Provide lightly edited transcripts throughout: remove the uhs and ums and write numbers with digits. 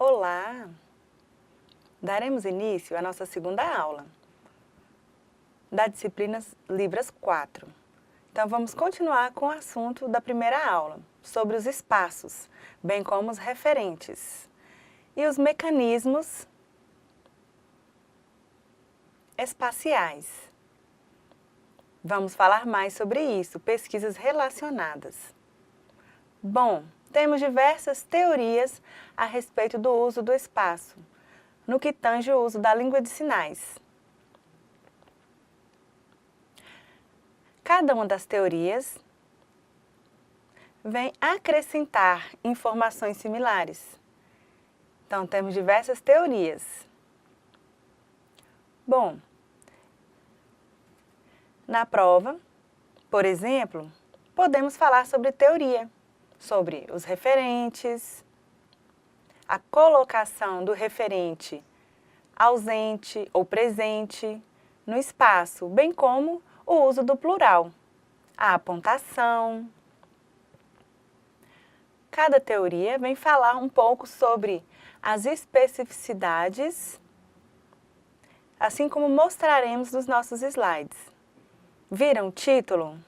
Olá! Daremos início à nossa segunda aula da disciplina Libras 4. Então, vamos continuar com o assunto da primeira aula, sobre os espaços, bem como os referentes e os mecanismos espaciais. Vamos falar mais sobre isso, pesquisas relacionadas. Bom, temos diversas teorias a respeito do uso do espaço, no que tange o uso da língua de sinais. Cada uma das teorias vem acrescentar informações similares. Então, temos diversas teorias. Bom, na prova, por exemplo, podemos falar sobre teoria, sobre os referentes, a colocação do referente ausente ou presente no espaço, bem como o uso do plural, a apontação. Cada teoria vem falar um pouco sobre as especificidades, assim como mostraremos nos nossos slides. Viram o título?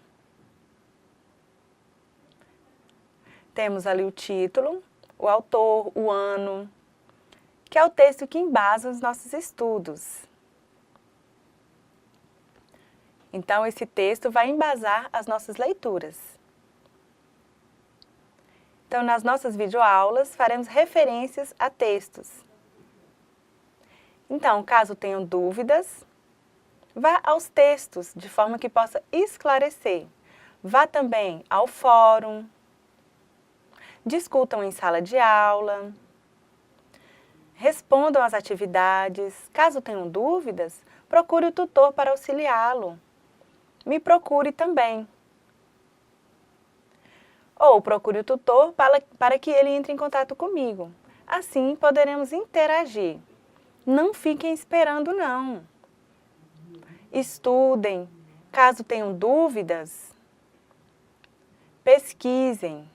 Temos ali o título, o autor, o ano, que é o texto que embasa os nossos estudos. Então, esse texto vai embasar as nossas leituras. Então, nas nossas videoaulas, faremos referências a textos. Então, caso tenham dúvidas, vá aos textos, de forma que possa esclarecer. Vá também ao fórum, discutam em sala de aula, respondam às atividades. Caso tenham dúvidas, procure o tutor para auxiliá-lo. Me procure também. Ou procure o tutor para que ele entre em contato comigo. Assim poderemos interagir. Não fiquem esperando, não. Estudem. Caso tenham dúvidas, pesquisem.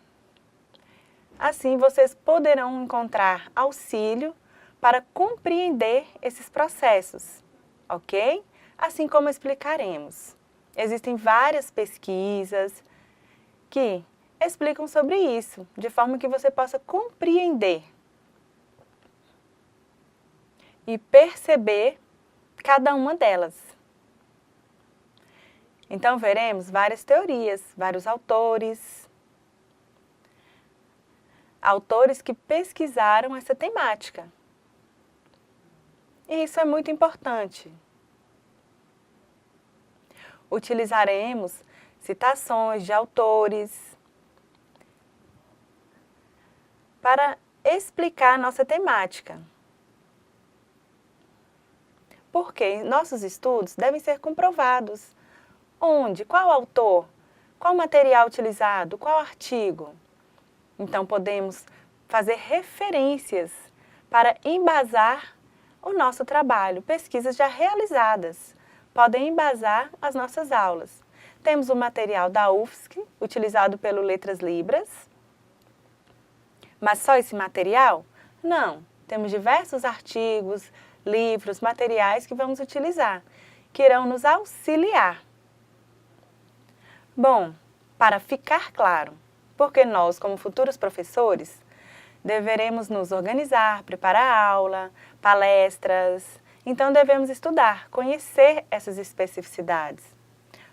Assim vocês poderão encontrar auxílio para compreender esses processos, ok? Assim como explicaremos. Existem várias pesquisas que explicam sobre isso, de forma que você possa compreender e perceber cada uma delas. Então, veremos várias teorias, vários autores que pesquisaram essa temática. E isso é muito importante. Utilizaremos citações de autores para explicar nossa temática. Porque nossos estudos devem ser comprovados. Onde? Qual autor? Qual material utilizado? Qual artigo? Então, podemos fazer referências para embasar o nosso trabalho, pesquisas já realizadas. Podem embasar as nossas aulas. Temos o material da UFSC, utilizado pelo Letras Libras. Mas só esse material? Não. Temos diversos artigos, livros, materiais que vamos utilizar, que irão nos auxiliar. Bom, para ficar claro, porque nós, como futuros professores, deveremos nos organizar, preparar aula, palestras. Então, devemos estudar, conhecer essas especificidades.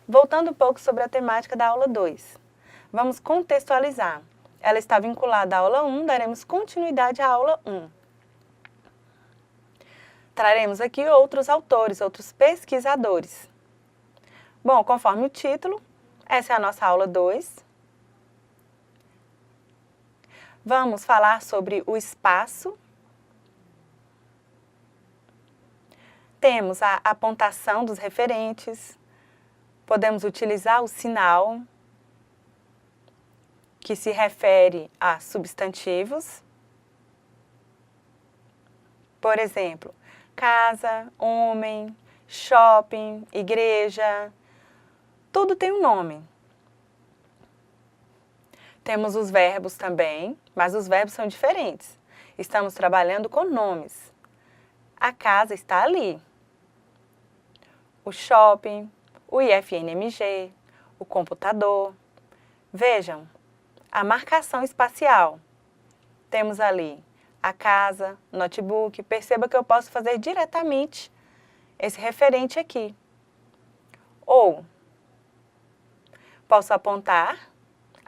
Voltando um pouco sobre a temática da aula 2. Vamos contextualizar. Ela está vinculada à aula 1, daremos continuidade à aula 1. Traremos aqui outros autores, outros pesquisadores. Bom, conforme o título, essa é a nossa aula 2. Vamos falar sobre o espaço. Temos a apontação dos referentes. Podemos utilizar o sinal, que se refere a substantivos. Por exemplo, casa, homem, shopping, igreja. Tudo tem um nome. Temos os verbos também, mas os verbos são diferentes. Estamos trabalhando com nomes. A casa está ali. O shopping, o IFNMG, o computador. Vejam, a marcação espacial. Temos ali a casa, notebook. Perceba que eu posso fazer diretamente esse referente aqui. Ou posso apontar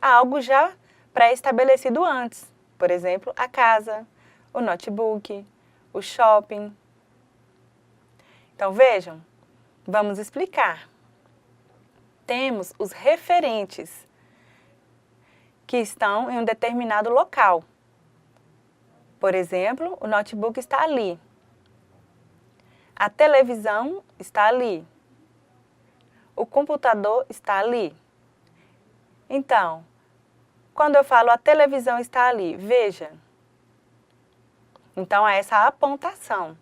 a algo já pré-estabelecido antes. Por exemplo, a casa, o notebook, o shopping. Então, vejam, vamos explicar. Temos os referentes que estão em um determinado local. Por exemplo, o notebook está ali. A televisão está ali. O computador está ali. Então, quando eu falo a televisão está ali, veja. Então, há essa apontação.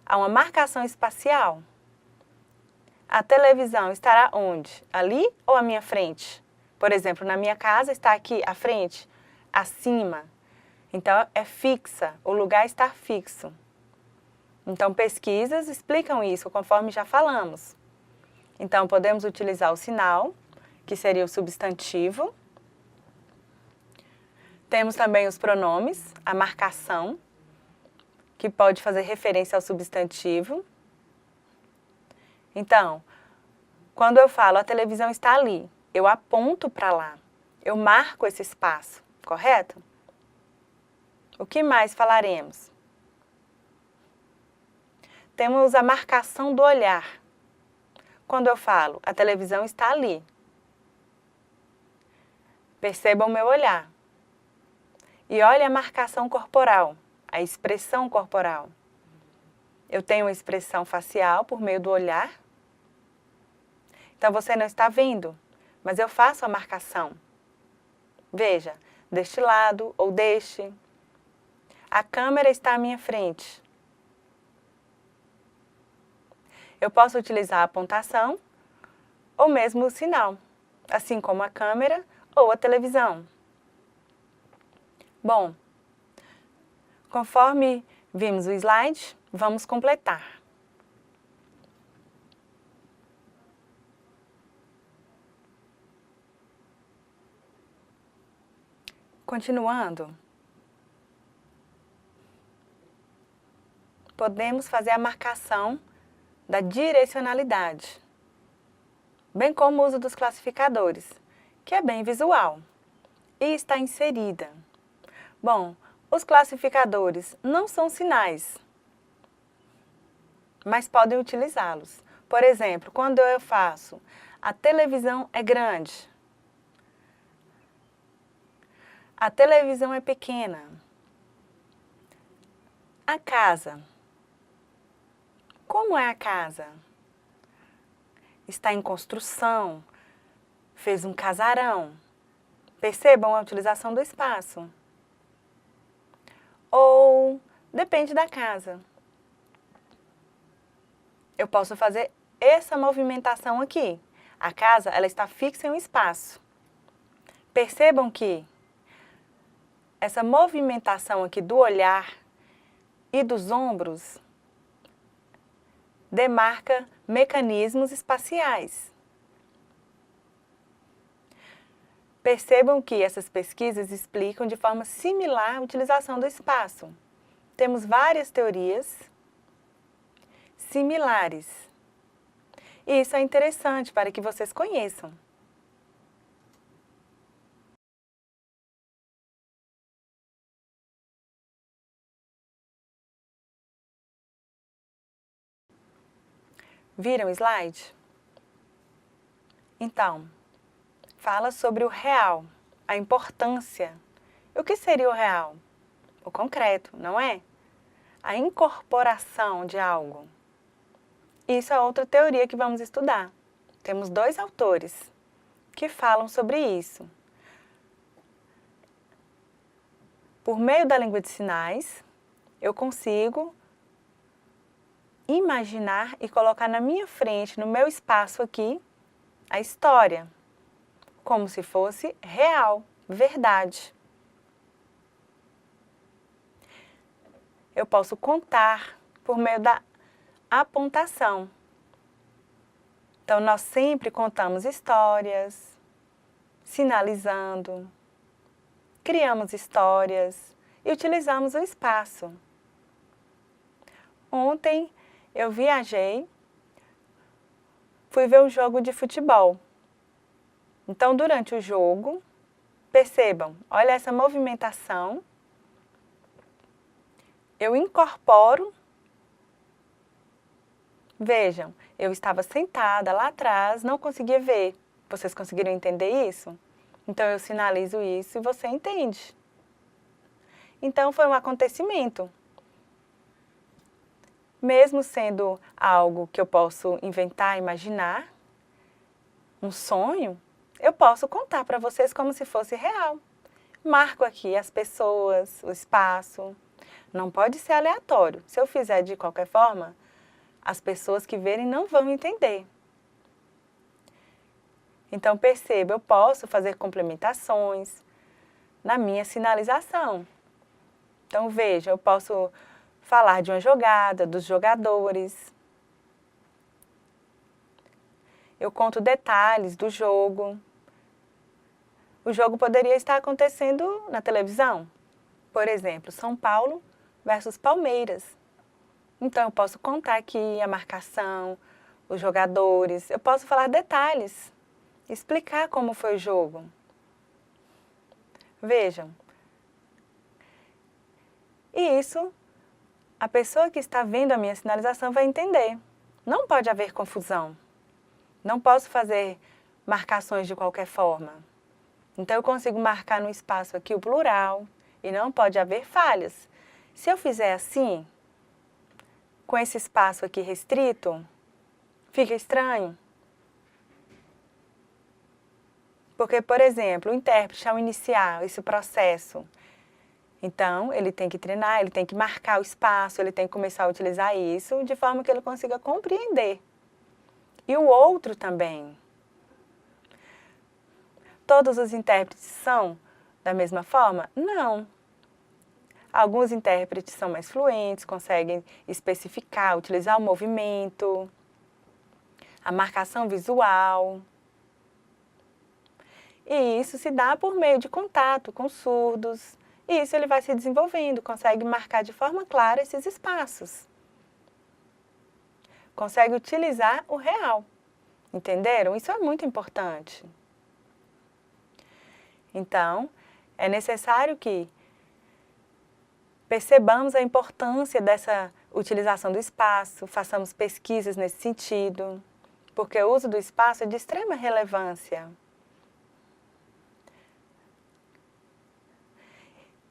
Há uma marcação espacial. A televisão estará onde? Ali ou à minha frente? Por exemplo, na minha casa está aqui à frente, acima. Então, é fixa, o lugar está fixo. Então, pesquisas explicam isso, conforme já falamos. Então, podemos utilizar o sinal, que seria o substantivo. Temos também os pronomes, a marcação, que pode fazer referência ao substantivo. Então, quando eu falo a televisão está ali, eu aponto para lá, eu marco esse espaço, correto? O que mais falaremos? Temos a marcação do olhar. Quando eu falo, a televisão está ali. Perceba o meu olhar. E olhe a marcação corporal, a expressão corporal. Eu tenho uma expressão facial por meio do olhar. Então, você não está vendo, mas eu faço a marcação. Veja, deste lado ou deste. A câmera está à minha frente. Eu posso utilizar a apontação ou mesmo o sinal, assim como a câmera ou a televisão. Bom, conforme vimos o slide, vamos completar. Continuando, podemos fazer a marcação da direcionalidade, bem como o uso dos classificadores, que é bem visual e está inserida. Bom, os classificadores não são sinais, mas podem utilizá-los. Por exemplo, quando eu faço a televisão é grande, a televisão é pequena, a casa. Como é a casa? Está em construção, fez um casarão. Percebam a utilização do espaço. Ou depende da casa. Eu posso fazer essa movimentação aqui. A casa, ela está fixa em um espaço. Percebam que essa movimentação aqui do olhar e dos ombros demarca mecanismos espaciais. Percebam que essas pesquisas explicam de forma similar a utilização do espaço. Temos várias teorias similares. E isso é interessante para que vocês conheçam. Viram o slide? Então, fala sobre o real, a importância. O que seria o real? O concreto, não é? A incorporação de algo. Isso é outra teoria que vamos estudar. Temos 2 autores que falam sobre isso. Por meio da língua de sinais, eu consigo imaginar e colocar na minha frente, no meu espaço aqui, a história, como se fosse real, verdade. eu posso contar por meio da apontação. Então, nós sempre contamos histórias, sinalizando, criamos histórias e utilizamos o espaço. Ontem eu viajei, fui ver um jogo de futebol. Então, durante o jogo, percebam, olha essa movimentação, eu incorporo. Vejam, eu estava sentada lá atrás, não conseguia ver. Vocês conseguiram entender isso? Então eu sinalizo isso e você entende. Então foi um acontecimento. Mesmo sendo algo que eu posso inventar, imaginar, um sonho, eu posso contar para vocês como se fosse real. Marco aqui as pessoas, o espaço. Não pode ser aleatório. Se eu fizer de qualquer forma, as pessoas que verem não vão entender. Então, perceba, eu posso fazer complementações na minha sinalização. Então, veja, eu posso falar de uma jogada, dos jogadores. Eu conto detalhes do jogo. O jogo poderia estar acontecendo na televisão. Por exemplo, São Paulo versus Palmeiras. Então, eu posso contar aqui a marcação, os jogadores, eu posso falar detalhes, explicar como foi o jogo. Vejam. E isso, a pessoa que está vendo a minha sinalização vai entender. Não pode haver confusão. Não posso fazer marcações de qualquer forma. Então, eu consigo marcar no espaço aqui o plural e não pode haver falhas. Se eu fizer assim, com esse espaço aqui restrito, fica estranho. Porque, por exemplo, o intérprete, ao iniciar esse processo, então, ele tem que treinar, ele tem que marcar o espaço, ele tem que começar a utilizar isso de forma que ele consiga compreender. E o outro também. Todos os intérpretes são da mesma forma? Não. Alguns intérpretes são mais fluentes, conseguem especificar, utilizar o movimento, a marcação visual. E isso se dá por meio de contato com surdos. E isso ele vai se desenvolvendo, consegue marcar de forma clara esses espaços. Consegue utilizar o real. Entenderam? Isso é muito importante. Então, é necessário que percebamos a importância dessa utilização do espaço, façamos pesquisas nesse sentido, porque o uso do espaço é de extrema relevância.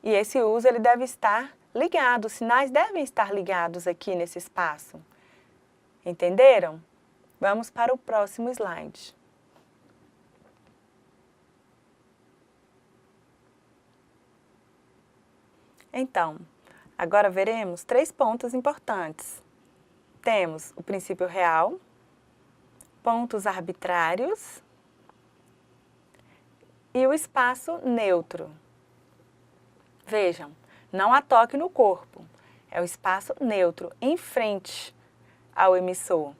E esse uso ele deve estar ligado, os sinais devem estar ligados aqui nesse espaço. Entenderam? Vamos para o próximo slide. Então, agora veremos 3 pontos importantes. Temos o princípio real, pontos arbitrários e o espaço neutro. Vejam, não há toque no corpo, é o espaço neutro, em frente ao emissor.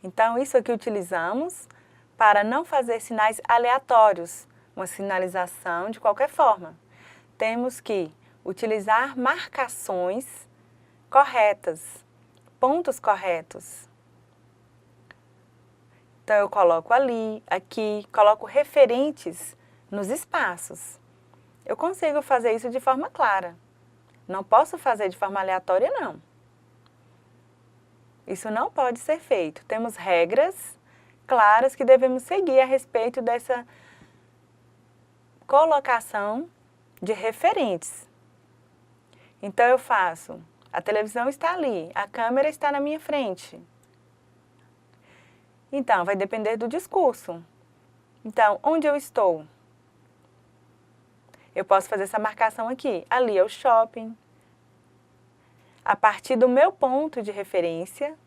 Então, isso aqui utilizamos para não fazer sinais aleatórios, uma sinalização de qualquer forma. Temos que utilizar marcações corretas, pontos corretos. Então, eu coloco ali, aqui, coloco referentes nos espaços. Eu consigo fazer isso de forma clara. Não posso fazer de forma aleatória, não. Isso não pode ser feito. Temos regras claras que devemos seguir a respeito dessa colocação de referentes. Então, eu faço, a televisão está ali, a câmera está na minha frente. Então, vai depender do discurso. Então, onde eu estou? Eu posso fazer essa marcação aqui. Ali é o shopping. A partir do meu ponto de referência,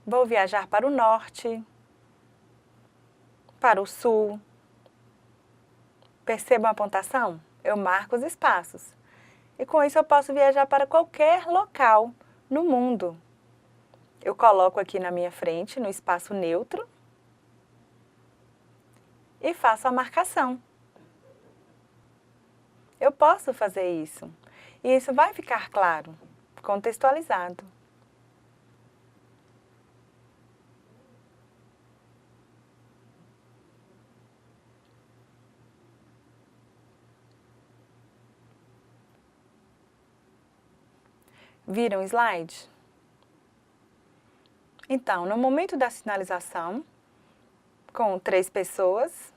vou viajar para o norte, para o sul. Percebam a pontuação? Eu marco os espaços. E com isso eu posso viajar para qualquer local no mundo. Eu coloco aqui na minha frente, no espaço neutro, e faço a marcação. Eu posso fazer isso. E isso vai ficar claro, contextualizado. Viram o slide? Então, no momento da sinalização, com 3 pessoas,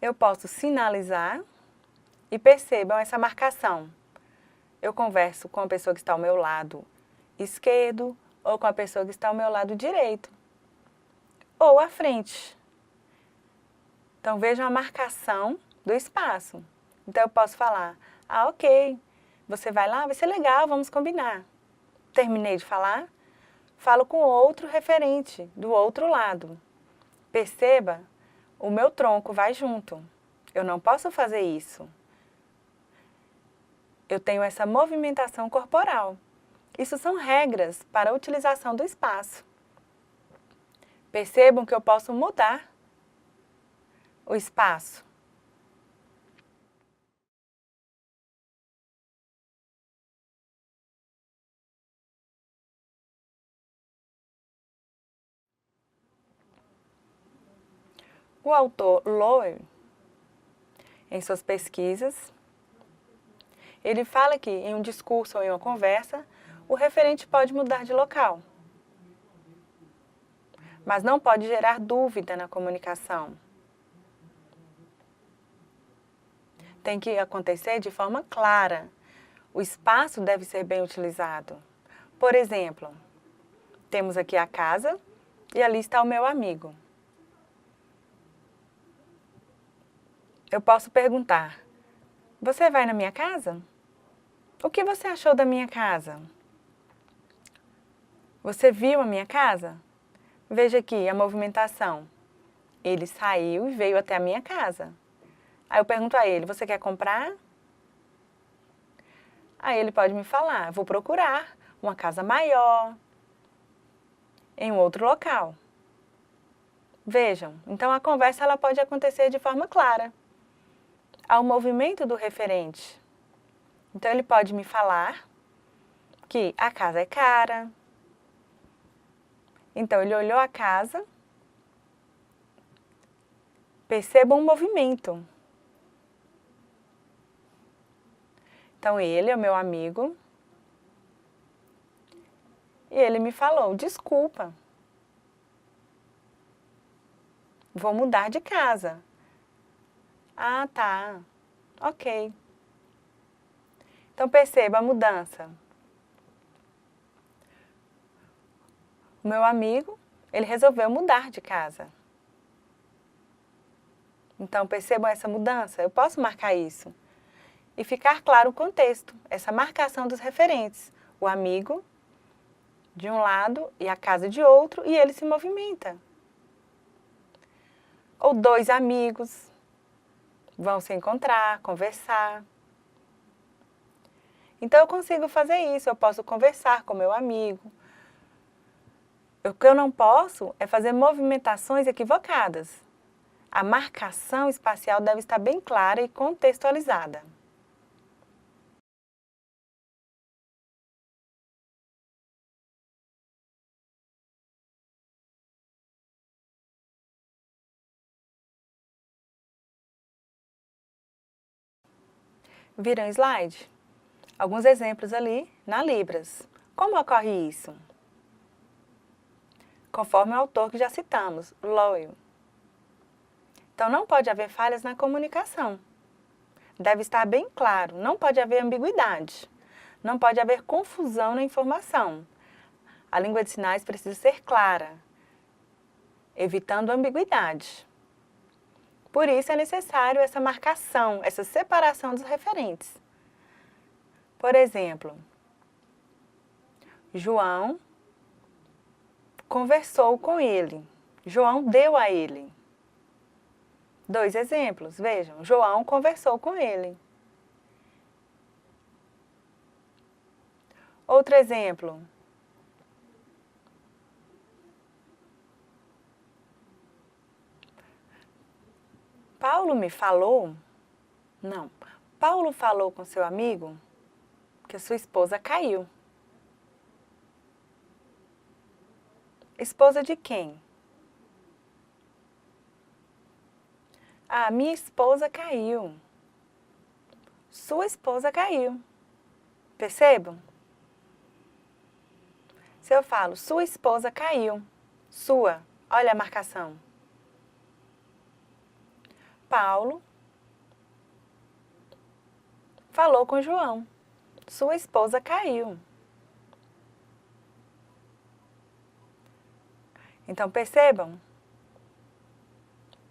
eu posso sinalizar e percebam essa marcação. Eu converso com a pessoa que está ao meu lado esquerdo ou com a pessoa que está ao meu lado direito, ou à frente. Então, vejam a marcação do espaço. Então, eu posso falar, ok, você vai lá, vai ser legal, vamos combinar. Terminei de falar, falo com outro referente, do outro lado. Perceba, o meu tronco vai junto. Eu não posso fazer isso. Eu tenho essa movimentação corporal. Isso são regras para a utilização do espaço. Percebam que eu posso mudar o espaço. O autor Lowe, em suas pesquisas, ele fala que em um discurso ou em uma conversa, o referente pode mudar de local, mas não pode gerar dúvida na comunicação. Tem que acontecer de forma clara. O espaço deve ser bem utilizado. Por exemplo, temos aqui a casa e ali está o meu amigo. Eu posso perguntar, você vai na minha casa? O que você achou da minha casa? Você viu a minha casa? Veja aqui a movimentação. Ele saiu e veio até a minha casa. Aí eu pergunto a ele, você quer comprar? Aí ele pode me falar, vou procurar uma casa maior, em um outro local. Vejam, então a conversa ela pode acontecer de forma clara. Ao movimento do referente. Então ele pode me falar que a casa é cara. Então ele olhou a casa. Percebam um movimento. Então ele é o meu amigo. E ele me falou, desculpa. Vou mudar de casa. Ah, tá. Ok. Então perceba a mudança. O meu amigo, ele resolveu mudar de casa. Então percebam essa mudança. Eu posso marcar isso. E ficar claro o contexto, essa marcação dos referentes. O amigo de um lado e a casa de outro, e ele se movimenta. Ou 2 amigos vão se encontrar, conversar. Então eu consigo fazer isso, eu posso conversar com meu amigo. O que eu não posso é fazer movimentações equivocadas. A marcação espacial deve estar bem clara e contextualizada. Viram o slide? Alguns exemplos ali na Libras. Como ocorre isso? Conforme o autor que já citamos, Lowe. Então não pode haver falhas na comunicação. Deve estar bem claro, não pode haver ambiguidade. Não pode haver confusão na informação. A língua de sinais precisa ser clara, evitando ambiguidade. Por isso é necessário essa marcação, essa separação dos referentes. Por exemplo, João conversou com ele. João deu a ele. Dois exemplos, vejam, João conversou com ele. Outro exemplo. Paulo me falou, não, Paulo falou com seu amigo que a sua esposa caiu. Esposa de quem? Ah, minha esposa caiu. Sua esposa caiu. Percebam? Se eu falo, sua esposa caiu. Sua, olha a marcação. Paulo falou com João. Sua esposa caiu. Então, percebam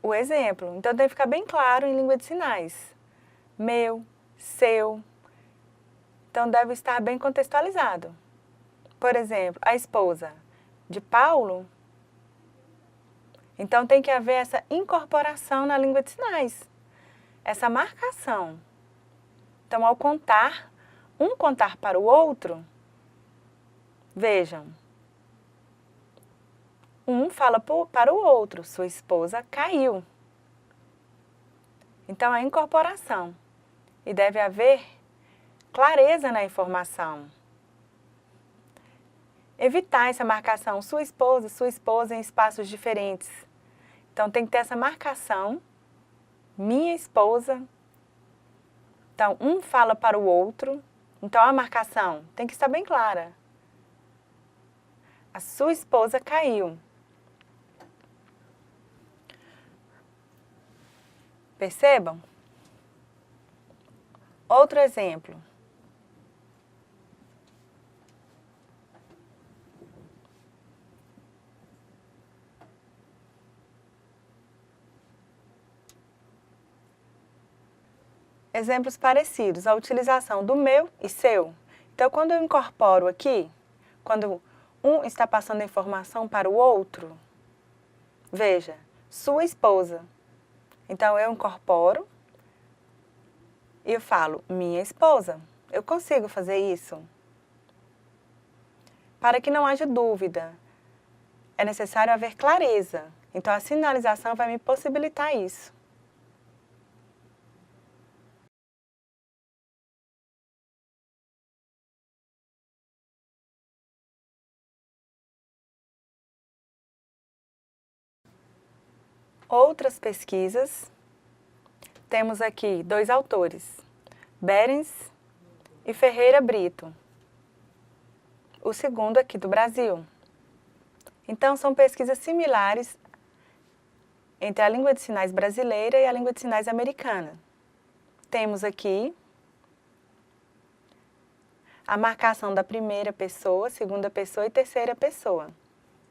o exemplo. Então, tem que ficar bem claro em língua de sinais. Meu, seu. Então, deve estar bem contextualizado. Por exemplo, a esposa de Paulo. Então, tem que haver essa incorporação na língua de sinais. Essa marcação. Então, ao contar, um contar para o outro, vejam. Um fala para o outro, sua esposa caiu. Então, a incorporação. E deve haver clareza na informação. Evitar essa marcação, sua esposa em espaços diferentes. Então, tem que ter essa marcação, minha esposa. Então, um fala para o outro. Então, a marcação tem que estar bem clara. A sua esposa caiu. Percebam? Outro exemplo. Exemplos parecidos, a utilização do meu e seu. Então, quando eu incorporo aqui, quando um está passando a informação para o outro, veja, sua esposa. Então, eu incorporo e eu falo, minha esposa. Eu consigo fazer isso? Para que não haja dúvida, é necessário haver clareza. Então, a sinalização vai me possibilitar isso. Outras pesquisas, temos aqui dois autores, Berens e Ferreira Brito. O segundo aqui do Brasil. Então, são pesquisas similares entre a língua de sinais brasileira e a língua de sinais americana. Temos aqui a marcação da primeira pessoa, segunda pessoa e terceira pessoa,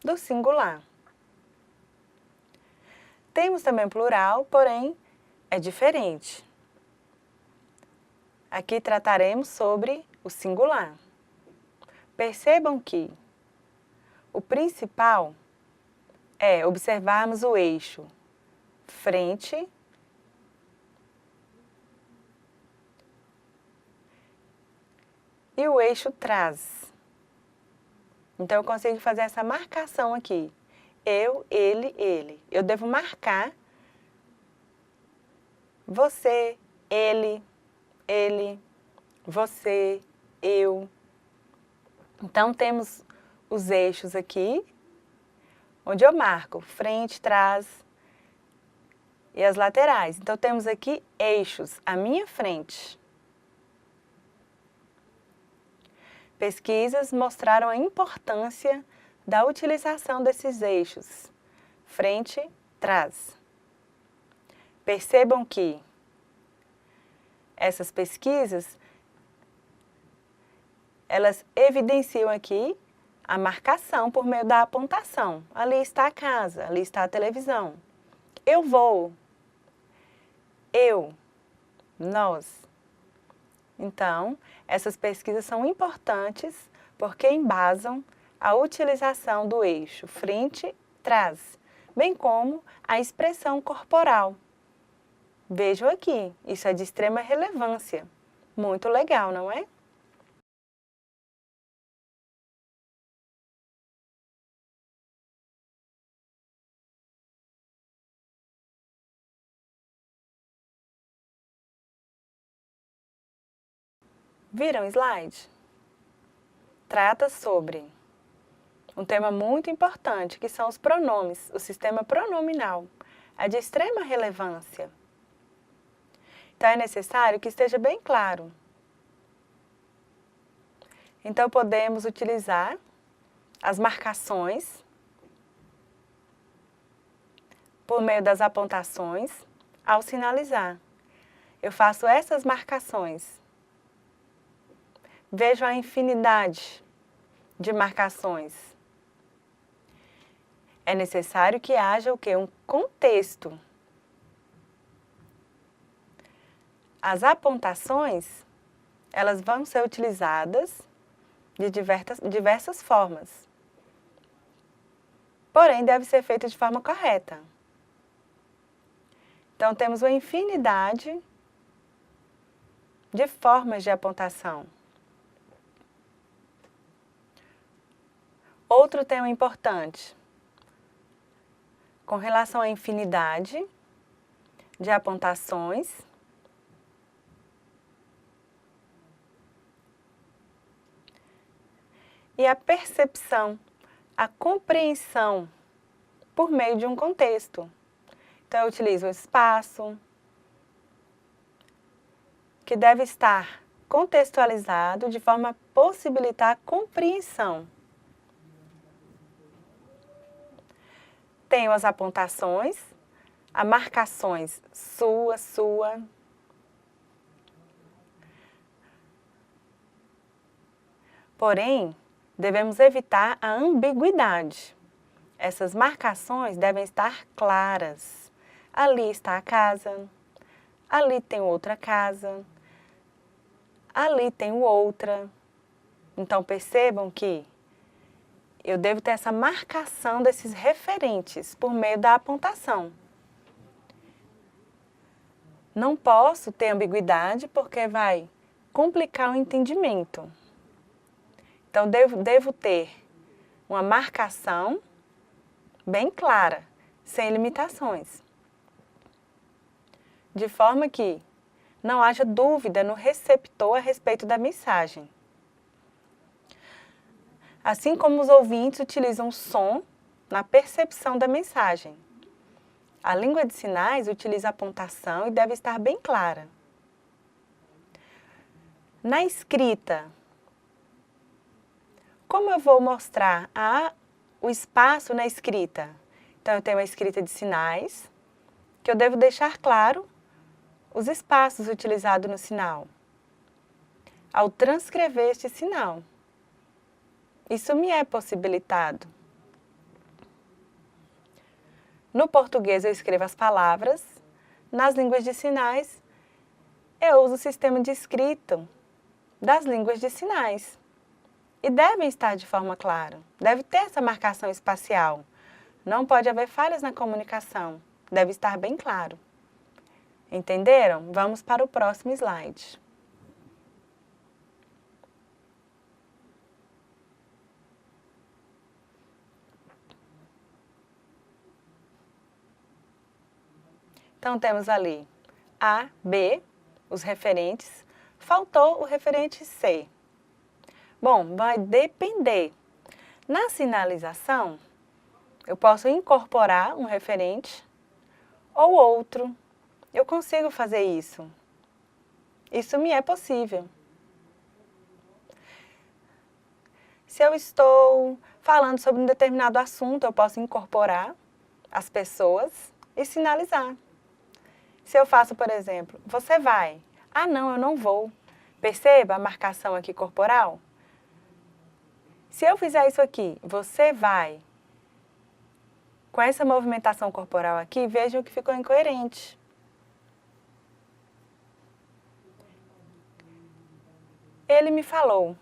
do singular. Temos também plural, porém é diferente. Aqui trataremos sobre o singular. Percebam que o principal é observarmos o eixo frente e o eixo trás. Então, eu consigo fazer essa marcação aqui. Eu, ele. Eu devo marcar você, ele, você, eu. Então, temos os eixos aqui, onde eu marco frente, trás e as laterais. Então, temos aqui eixos à minha frente. Pesquisas mostraram a importância da utilização desses eixos, frente, trás. Percebam que essas pesquisas, elas evidenciam aqui a marcação por meio da apontação. Ali está a casa, ali está a televisão. Eu vou. Eu. Nós. Então, essas pesquisas são importantes porque embasam a utilização do eixo frente, trás, bem como a expressão corporal. Vejam aqui, isso é de extrema relevância. Muito legal, não é? Viram o slide? Trata sobre um tema muito importante, que são os pronomes, o sistema pronominal. É de extrema relevância. Então, é necessário que esteja bem claro. Então, podemos utilizar as marcações por meio das apontações ao sinalizar. Eu faço essas marcações. Vejo a infinidade de marcações. É necessário que haja o quê? Um contexto. As apontações, elas vão ser utilizadas de diversas formas. Porém, deve ser feita de forma correta. Então, temos uma infinidade de formas de apontação. Outro tema importante, com relação à infinidade de apontações, e a percepção, a compreensão por meio de um contexto. Então, eu utilizo o espaço, que deve estar contextualizado de forma a possibilitar a compreensão. Tenho as apontações, as marcações sua. Porém, devemos evitar a ambiguidade. Essas marcações devem estar claras. Ali está a casa, ali tem outra casa, ali tem outra. Então, percebam que eu devo ter essa marcação desses referentes por meio da apontação. Não posso ter ambiguidade porque vai complicar o entendimento. Então, devo ter uma marcação bem clara, sem limitações. De forma que não haja dúvida no receptor a respeito da mensagem. Assim como os ouvintes utilizam o som na percepção da mensagem. A língua de sinais utiliza a apontação e deve estar bem clara. Na escrita, como eu vou mostrar o espaço na escrita? Então, eu tenho a escrita de sinais, que eu devo deixar claro os espaços utilizados no sinal. Ao transcrever este sinal, isso me é possibilitado. No português, eu escrevo as palavras. Nas línguas de sinais, eu uso o sistema de escrita das línguas de sinais. E devem estar de forma clara. Deve ter essa marcação espacial. Não pode haver falhas na comunicação. Deve estar bem claro. Entenderam? Vamos para o próximo slide. Então, temos ali A, B, os referentes. Faltou o referente C. Bom, vai depender. Na sinalização, eu posso incorporar um referente ou outro. Eu consigo fazer isso. Isso me é possível. Se eu estou falando sobre um determinado assunto, eu posso incorporar as pessoas e sinalizar. Se eu faço, por exemplo, você vai. Ah, não, eu não vou. Perceba a marcação aqui corporal? Se eu fizer isso aqui, você vai. Com essa movimentação corporal aqui, vejam que ficou incoerente. Ele me falou.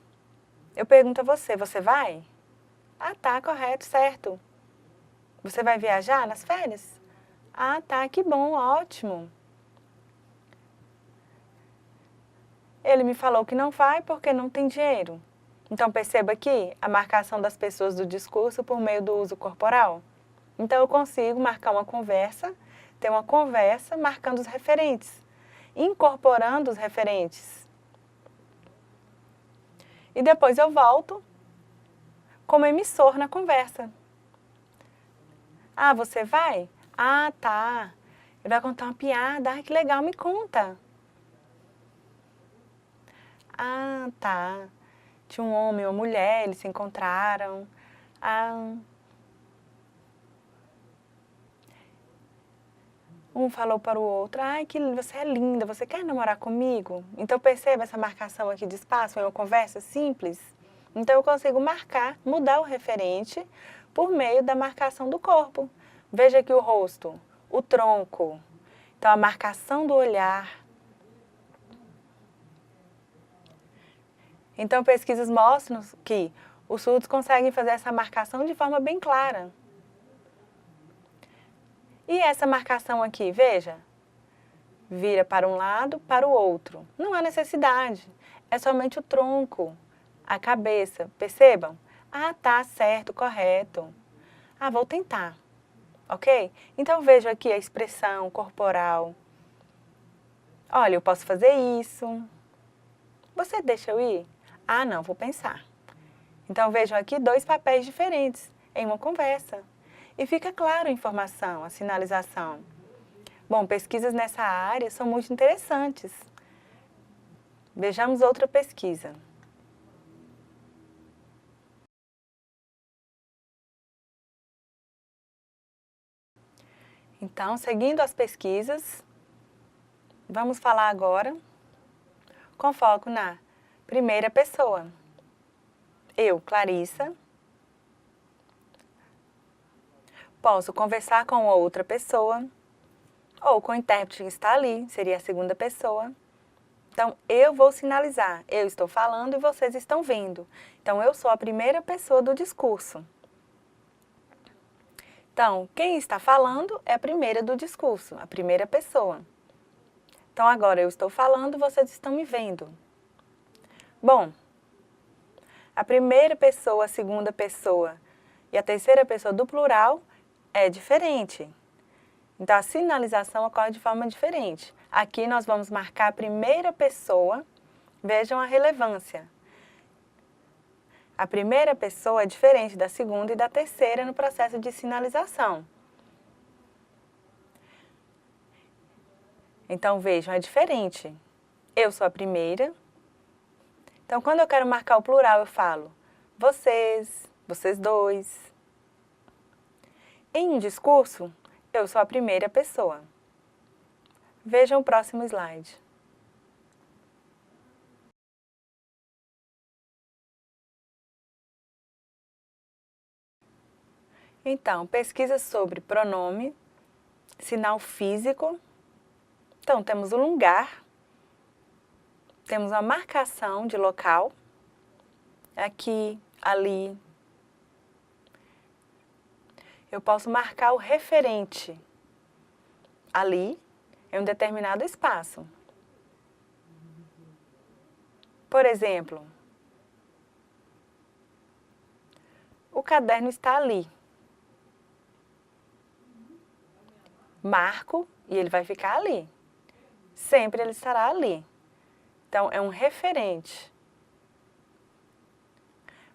Eu pergunto a você, você vai? Ah, tá, correto, certo. Você vai viajar nas férias? Ah, tá, que bom, ótimo. Ele me falou que não vai porque não tem dinheiro. Então perceba aqui a marcação das pessoas do discurso por meio do uso corporal. Então eu consigo marcar uma conversa, ter uma conversa marcando os referentes, incorporando os referentes. E depois eu volto como emissor na conversa. Ah, você vai? Ah, tá. Ele vai contar uma piada. Ah, que legal, me conta. Ah, tá. Tinha um homem e uma mulher, eles se encontraram. Ah. Um falou para o outro, ai, que você é linda, você quer namorar comigo? Então perceba essa marcação aqui de espaço, é uma conversa simples. Então eu consigo marcar, mudar o referente por meio da marcação do corpo. Veja aqui o rosto, o tronco. Então a marcação do olhar. Então pesquisas mostram que os surdos conseguem fazer essa marcação de forma bem clara. E essa marcação aqui, veja, vira para um lado, para o outro. Não há necessidade, é somente o tronco, a cabeça, percebam? Ah, tá, certo, correto. Ah, vou tentar, ok? Então vejo aqui a expressão corporal. Olha, eu posso fazer isso. Você deixa eu ir? Ah, não, vou pensar. Então vejam aqui dois papéis diferentes em uma conversa. E fica claro a informação, a sinalização. Bom, pesquisas nessa área são muito interessantes. Vejamos outra pesquisa. Então, seguindo as pesquisas, vamos falar agora com foco na primeira pessoa. Eu, Clarissa, posso conversar com outra pessoa, ou com o intérprete que está ali, seria a segunda pessoa. Então, eu vou sinalizar, eu estou falando e vocês estão vendo. Então, eu sou a primeira pessoa do discurso. Então, quem está falando é a primeira do discurso, a primeira pessoa. Então, agora eu estou falando, vocês estão me vendo. Bom, a primeira pessoa, a segunda pessoa e a terceira pessoa do plural é diferente. Então, a sinalização ocorre de forma diferente. Aqui nós vamos marcar a primeira pessoa, vejam a relevância. A primeira pessoa é diferente da segunda e da terceira no processo de sinalização. Então, vejam, é diferente. Eu sou a primeira. Então, quando eu quero marcar o plural, eu falo vocês, vocês dois. Em um discurso, eu sou a primeira pessoa. Vejam o próximo slide. Então, pesquisa sobre pronome, sinal físico. Então, temos o lugar, temos a marcação de local, aqui, ali. Eu posso marcar o referente ali, em um determinado espaço. Por exemplo, o caderno está ali. Marco e ele vai ficar ali. Sempre ele estará ali. Então, é um referente.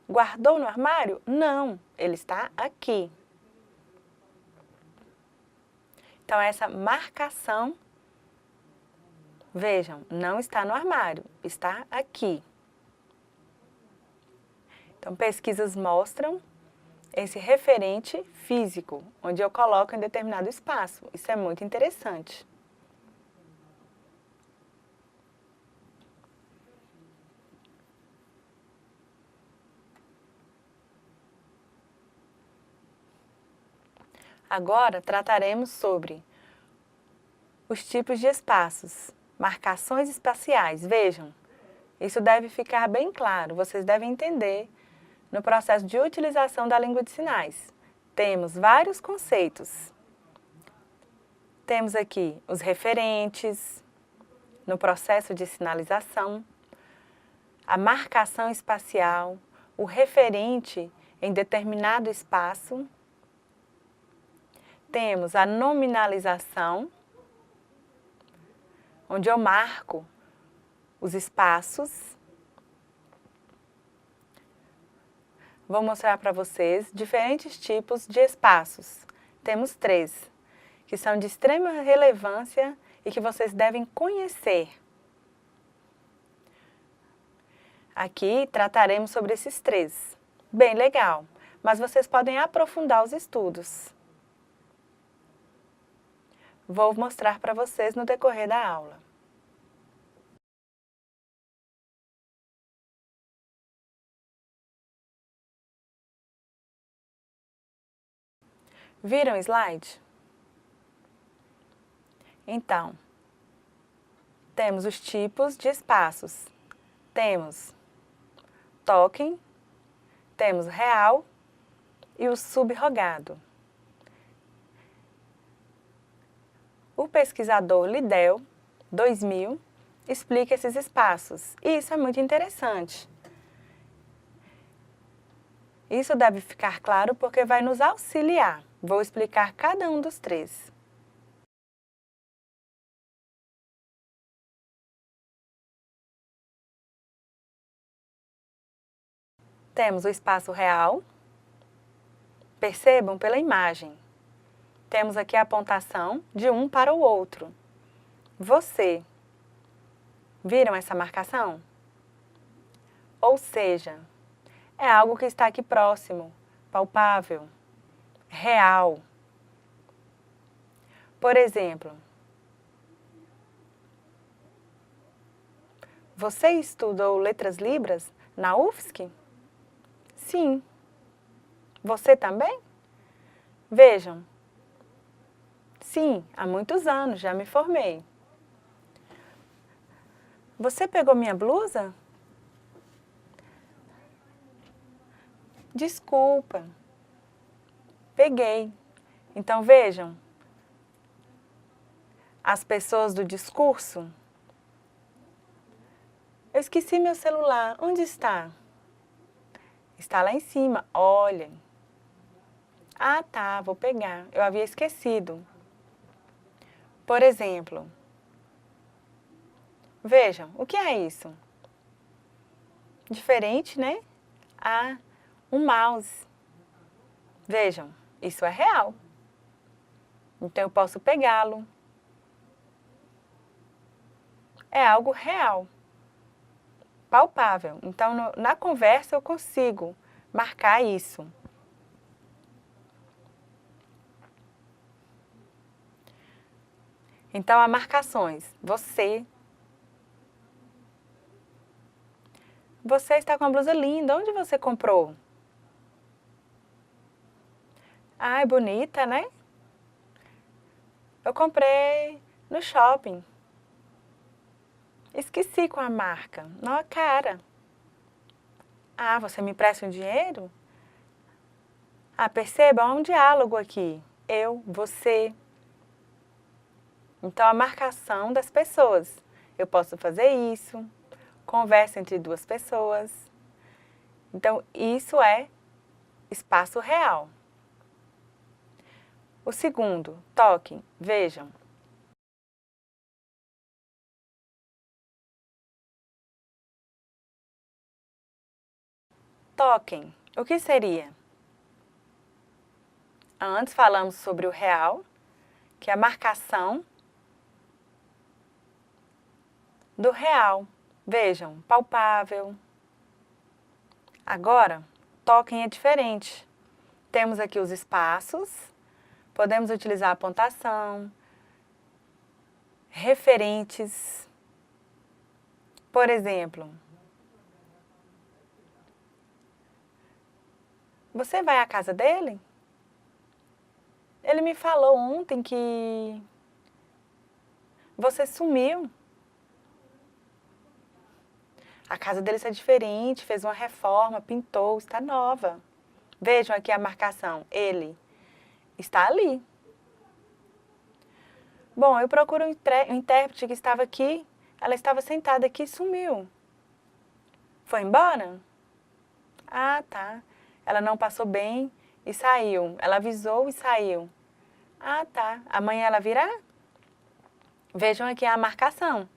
Guardou no armário? Não, ele está aqui. Então, essa marcação, vejam, não está no armário, está aqui. Então, pesquisas mostram esse referente físico, onde eu coloco em determinado espaço. Isso é muito interessante. Agora, trataremos sobre os tipos de espaços, marcações espaciais. Vejam, isso deve ficar bem claro, vocês devem entender no processo de utilização da língua de sinais. Temos vários conceitos. Temos aqui os referentes, no processo de sinalização, a marcação espacial, o referente em determinado espaço. Temos a nominalização, onde eu marco os espaços. Vou mostrar para vocês diferentes tipos de espaços. Temos 3, que são de extrema relevância e que vocês devem conhecer. Aqui trataremos sobre esses 3. Bem legal, mas vocês podem aprofundar os estudos. Vou mostrar para vocês no decorrer da aula. Viram o slide? Então, temos os tipos de espaços. Temos token, temos real e o subrogado. O pesquisador Liddell, 2000, explica esses espaços, e isso é muito interessante. Isso deve ficar claro porque vai nos auxiliar. Vou explicar cada um dos 3. Temos o espaço real. Percebam pela imagem. Temos aqui a apontação de um para o outro. Você. Viram essa marcação? Ou seja, é algo que está aqui próximo, palpável, real. Por exemplo, você estudou letras libras na UFSC? Sim. Você também? Vejam. Sim, há muitos anos, já me formei. Você pegou minha blusa? Desculpa. Peguei. Então vejam, as pessoas do discurso. Eu esqueci meu celular. Onde está? Está lá em cima. Olhem. Ah, tá, vou pegar. Eu havia esquecido. Por exemplo, vejam, o que é isso? Diferente, né? Ah, um mouse. Vejam, isso é real. Então eu posso pegá-lo. É algo real, palpável. Então na conversa eu consigo marcar isso. Então há marcações. Você está com uma blusa linda. Onde você comprou? Ai, bonita, né? Eu comprei no shopping. Esqueci com a marca. Não, cara. Ah, você me empresta um dinheiro? Ah, perceba, há um diálogo aqui. Eu, você. Então, a marcação das pessoas. Eu posso fazer isso. Conversa entre 2 pessoas. Então, isso é espaço real. O segundo, toque. Vejam. Toquem. O que seria? Antes falamos sobre o real, que é a marcação do real. Vejam, palpável. Agora, toquem é diferente. Temos aqui os espaços, podemos utilizar a apontação, referentes. Por exemplo, você vai à casa dele? Ele me falou ontem que você sumiu. A casa dele está diferente, fez uma reforma, pintou, está nova. Vejam aqui a marcação, ele está ali. Bom, eu procuro um intérprete que estava aqui, ela estava sentada aqui e sumiu. Foi embora? Ah, tá. Ela não passou bem e saiu. Ela avisou e saiu. Ah, tá. Amanhã ela virá? Vejam aqui a marcação.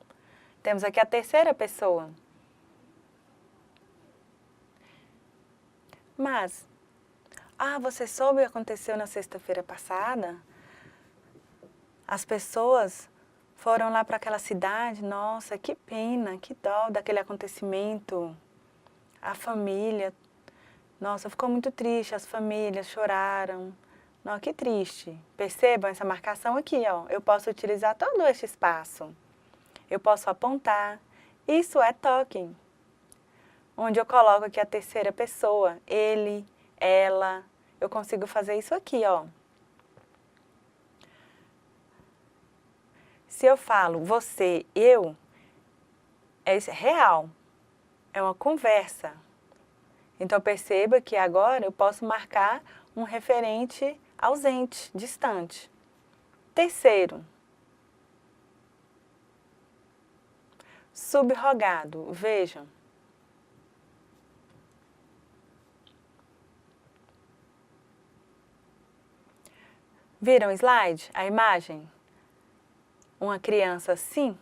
Temos aqui a terceira pessoa. Mas, você soube o que aconteceu na sexta-feira passada? As pessoas foram lá para aquela cidade. Nossa, que pena, que dó daquele acontecimento. A família, nossa, ficou muito triste, as famílias choraram. Não, que triste. Percebam essa marcação aqui, ó. Eu posso utilizar todo este espaço. Eu posso apontar. Isso é talking. Onde eu coloco aqui a terceira pessoa. Ele, ela. Eu consigo fazer isso aqui, ó. Se eu falo você, eu, é real. É uma conversa. Então perceba que agora eu posso marcar um referente ausente, distante. Terceiro, subrogado. Vejam. Viram o slide? A imagem? Uma criança assim?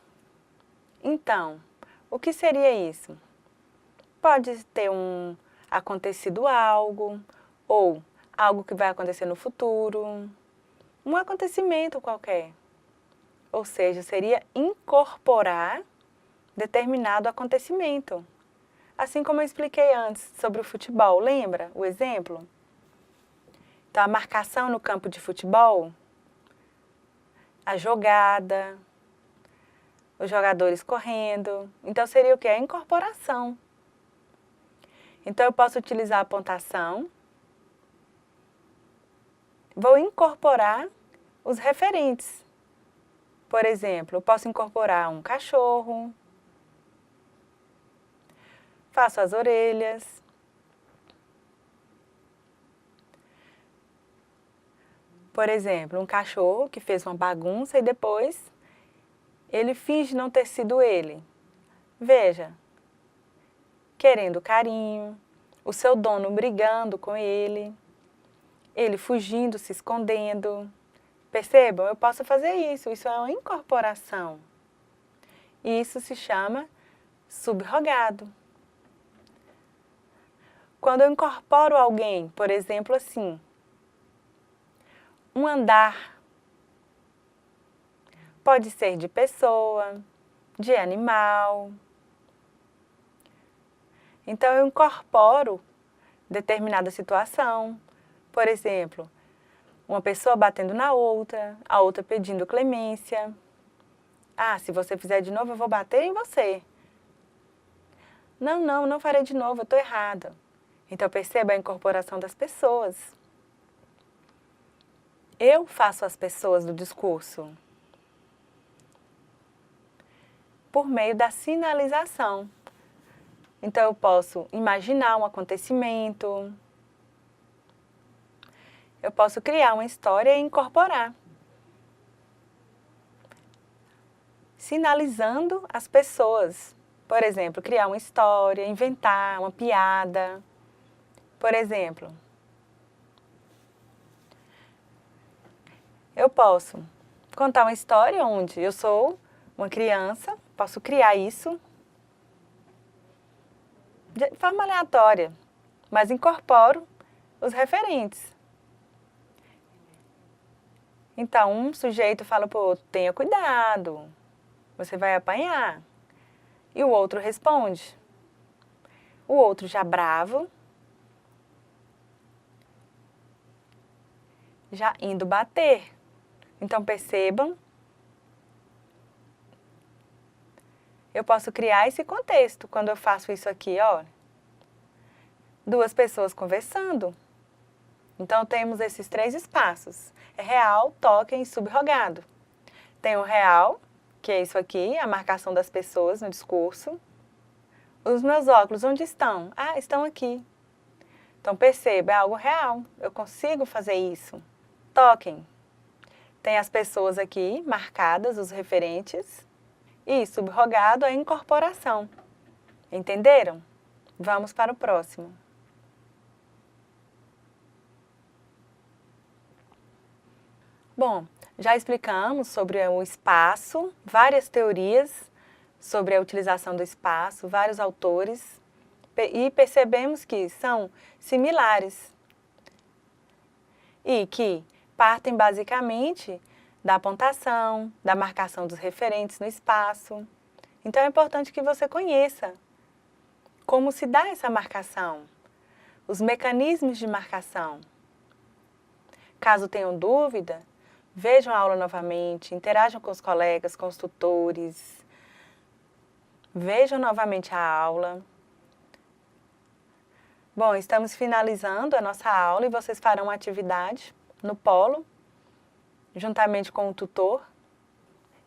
Então, o que seria isso? Pode ter acontecido algo, ou algo que vai acontecer no futuro, um acontecimento qualquer. Ou seja, seria incorporar determinado acontecimento. Assim como eu expliquei antes sobre o futebol, lembra o exemplo? Então, a marcação no campo de futebol, a jogada, os jogadores correndo. Então, seria o quê? A incorporação. Então, eu posso utilizar a pontuação. Vou incorporar os referentes. Por exemplo, eu posso incorporar um cachorro. Faço as orelhas. Por exemplo, um cachorro que fez uma bagunça e depois ele finge não ter sido ele. Veja, querendo carinho, o seu dono brigando com ele fugindo, se escondendo. Percebam? Eu posso fazer isso. Isso é uma incorporação. E isso se chama subrogado. Quando eu incorporo alguém, por exemplo, assim, um andar, pode ser de pessoa, de animal. Então, eu incorporo determinada situação. Por exemplo, uma pessoa batendo na outra, a outra pedindo clemência. Ah, se você fizer de novo, eu vou bater em você. Não farei de novo, eu estou errada. Então, perceba a incorporação das pessoas. Eu faço as pessoas do discurso por meio da sinalização. Então, eu posso imaginar um acontecimento, eu posso criar uma história e incorporar, sinalizando as pessoas. Por exemplo, criar uma história, inventar uma piada. Por exemplo, eu posso contar uma história onde eu sou uma criança, posso criar isso de forma aleatória, mas incorporo os referentes. Então, um sujeito fala para o outro, tenha cuidado, você vai apanhar. E o outro responde. O outro já bravo, já indo bater. Então, percebam, eu posso criar esse contexto quando eu faço isso aqui, olha. Duas pessoas conversando. Então, temos esses três espaços. É real, token e subrogado. Tem o real, que é isso aqui, a marcação das pessoas no discurso. Os meus óculos, onde estão? Ah, estão aqui. Então, perceba, é algo real. Eu consigo fazer isso. Token. Tem as pessoas aqui, marcadas, os referentes. E subrogado, a incorporação. Entenderam? Vamos para o próximo. Bom, já explicamos sobre o espaço, várias teorias sobre a utilização do espaço, vários autores, e percebemos que são similares e que partem basicamente da apontação, da marcação dos referentes no espaço. Então é importante que você conheça como se dá essa marcação, os mecanismos de marcação. Caso tenham dúvida, vejam a aula novamente, interajam com os colegas, com os tutores, vejam novamente a aula. Bom, estamos finalizando a nossa aula e vocês farão uma atividade no polo, juntamente com o tutor.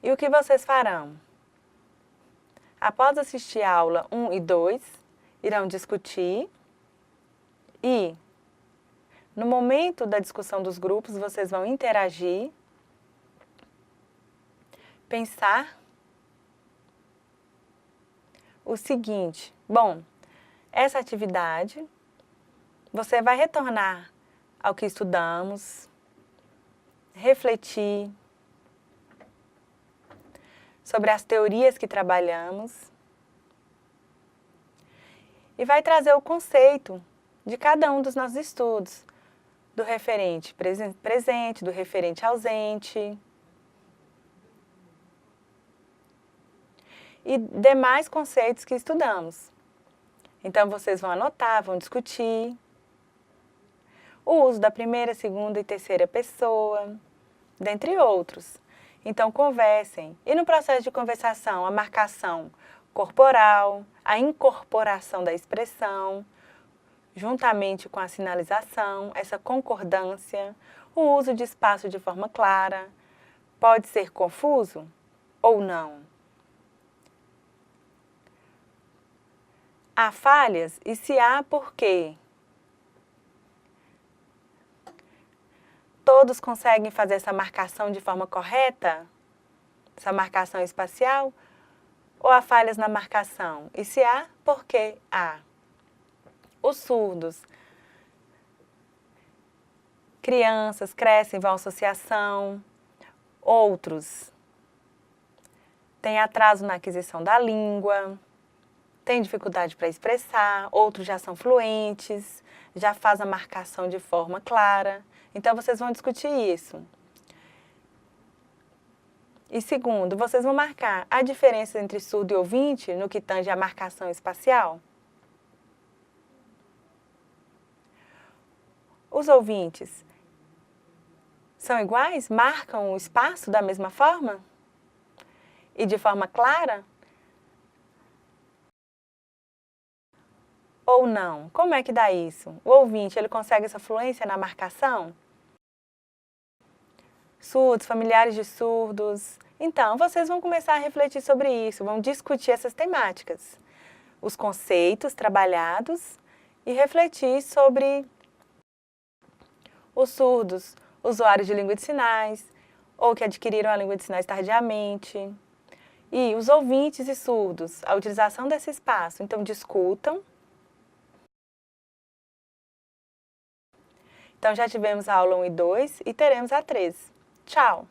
E o que vocês farão? Após assistir a aula 1 e 2, irão discutir e, no momento da discussão dos grupos, vocês vão interagir, pensar o seguinte: bom, essa atividade você vai retornar ao que estudamos, refletir sobre as teorias que trabalhamos e vai trazer o conceito de cada um dos nossos estudos, do referente presente, do referente ausente e demais conceitos que estudamos. Então, vocês vão anotar, vão discutir o uso da primeira, segunda e terceira pessoa, dentre outros. Então, conversem. E no processo de conversação, a marcação corporal, a incorporação da expressão, juntamente com a sinalização, essa concordância, o uso de espaço de forma clara, pode ser confuso ou não. Há falhas e se há, por quê? Todos conseguem fazer essa marcação de forma correta? Essa marcação espacial? Ou há falhas na marcação? E se há, por que há? Os surdos. Crianças crescem, vão à associação. Outros têm atraso na aquisição da língua, têm dificuldade para expressar. Outros já são fluentes, já fazem a marcação de forma clara. Então, vocês vão discutir isso. E segundo, vocês vão marcar a diferença entre surdo e ouvinte no que tange à marcação espacial. Os ouvintes são iguais? Marcam o espaço da mesma forma? E de forma clara? Ou não? Como é que dá isso? O ouvinte, ele consegue essa fluência na marcação? Surdos, familiares de surdos. Então, vocês vão começar a refletir sobre isso, vão discutir essas temáticas, os conceitos trabalhados e refletir sobre os surdos, usuários de língua de sinais, ou que adquiriram a língua de sinais tardiamente, e os ouvintes e surdos, a utilização desse espaço. Então, discutam. Então, já tivemos a aula 1 e 2 e teremos a 3. Tchau!